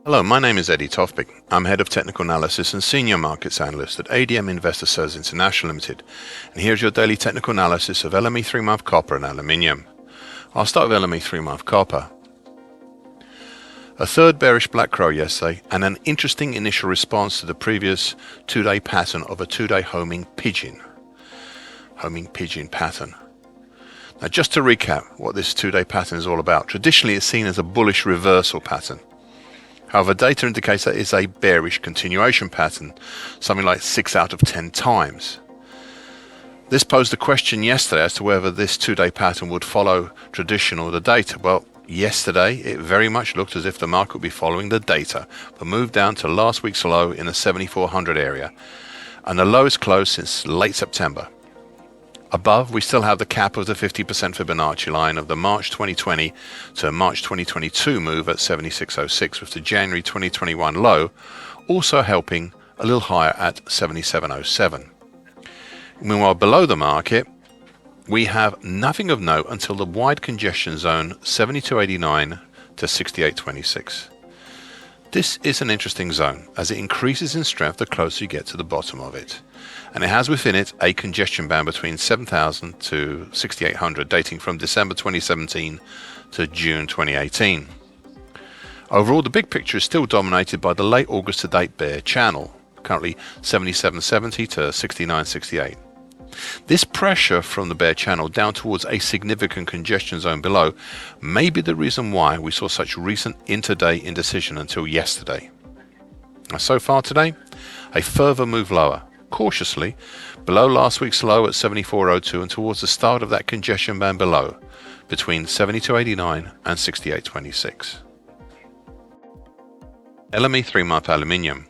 Hello, my name is Tofpik. I'm Head of Technical Analysis and Senior Markets Analyst at ADM Investor Services International Limited. And here's your daily technical analysis of LME 3-month copper and aluminium. I'll start with LME 3-month copper. A third bearish black crow yesterday and an interesting initial response to the previous two-day pattern of a two-day homing pigeon pattern. Now, just to recap what this two-day pattern is all about, traditionally it's seen as a bullish reversal pattern. However, data indicates that it's a bearish continuation pattern, something like 6 out of 10 times. This posed a question yesterday as to whether this two-day pattern would follow traditional the data. Well, yesterday it very much looked as if the market would be following the data, but moved down to last week's low in the 7400 area, and the lowest close since late September. Above, we still have the cap of the 50% Fibonacci line of the March 2020 to March 2022 move at 7606, with the January 2021 low also helping a little higher at 7707. Meanwhile, below the market, we have nothing of note until the wide congestion zone 7289 to 6826. This is an interesting zone as it increases in strength the closer you get to the bottom of it. And it has within it a congestion band between 7,000 to 6,800 dating from December 2017 to June 2018. Overall, the big picture is still dominated by the late August to date bear channel, currently 7770 to 6968. This pressure from the bear channel down towards a significant congestion zone below may be the reason why we saw such recent intraday indecision until yesterday. Now, so far today, a further move lower, cautiously, below last week's low at 7402 and towards the start of that congestion band below, between 7289 and 6826. LME 3-month aluminium.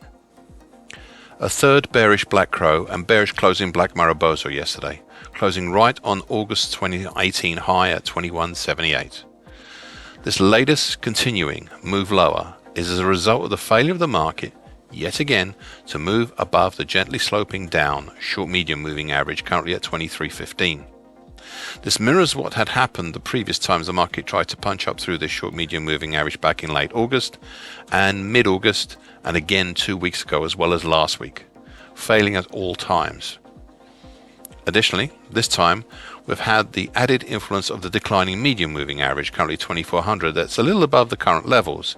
A third bearish black crow and bearish closing black Mariposa yesterday, closing right on August 2018 high at 2178. This latest continuing move lower is as a result of the failure of the market yet again to move above the gently sloping down short-medium moving average currently at 2315. This mirrors what had happened the previous times the market tried to punch up through this short-medium moving average back in late August and mid-August, and again 2 weeks ago as well as last week, failing at all times. Additionally, this time we've had the added influence of the declining medium moving average, currently 2400, that's a little above the current levels.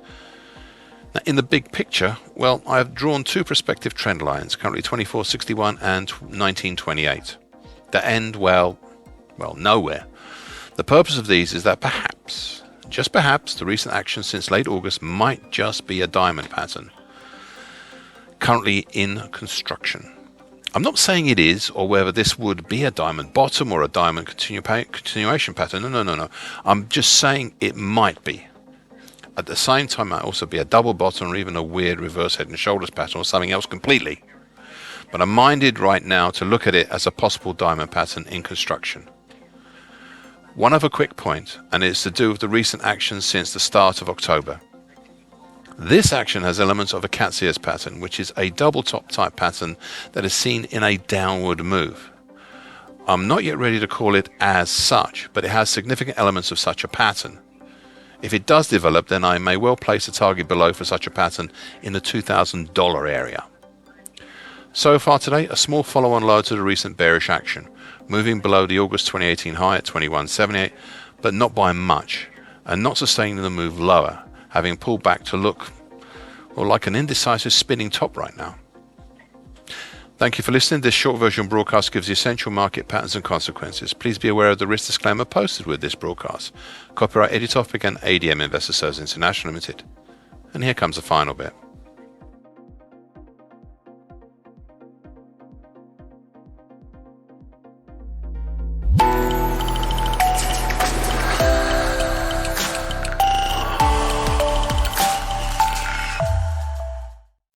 Now, in the big picture, well, I have drawn two prospective trend lines, currently 2461 and 1928, that end, well, nowhere. The purpose of these is that perhaps, just perhaps, the recent action since late August might just be a diamond pattern, currently in construction. I'm not saying it is, or whether this would be a diamond bottom or a diamond continuation pattern. No. I'm just saying it might be. At the same time, it might also be a double bottom or even a weird reverse head and shoulders pattern or something else completely. But I'm minded right now to look at it as a possible diamond pattern in construction. One other quick point, and it's to do with the recent action since the start of October. This action has elements of a cat's ears pattern, which is a double top type pattern that is seen in a downward move. I'm not yet ready to call it as such, but it has significant elements of such a pattern. If it does develop, then I may well place a target below for such a pattern in the $2,000 area. So far today, a small follow-on low to the recent bearish action, moving below the August 2018 high at 2178, but not by much, and not sustaining the move lower, having pulled back to look like an indecisive spinning top right now. Thank you for listening. This short version broadcast gives the essential market patterns and consequences. Please be aware of the risk disclaimer posted with this broadcast. Copyright Tofpik and ADM Investor Services International Limited. And here comes the final bit.